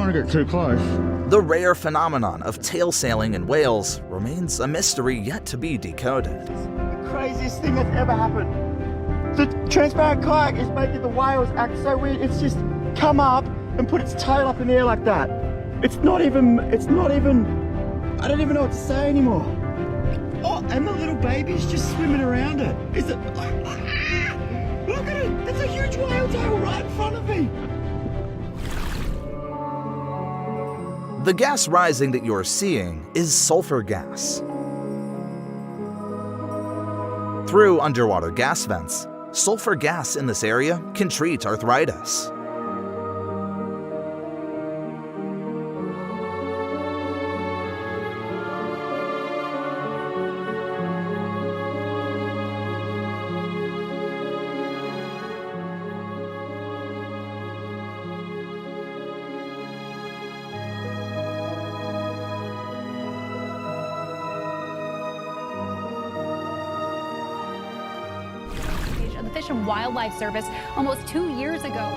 want to get too close. The rare phenomenon of tail sailing in whales remains a mystery yet to be decoded. The craziest thing that's ever happened. The transparent kayak is making the whales act so weird. It's just come up and put its tail up in the air like that. It's not even, I don't even know what to say anymore. Oh, and the little baby's just swimming around it. Is it, look at it, that's a huge whale tail right in front of me. The gas rising that you're seeing is sulfur gas. Through underwater gas vents, sulfur gas in this area can treat arthritis. The Fish and Wildlife Service almost 2 years ago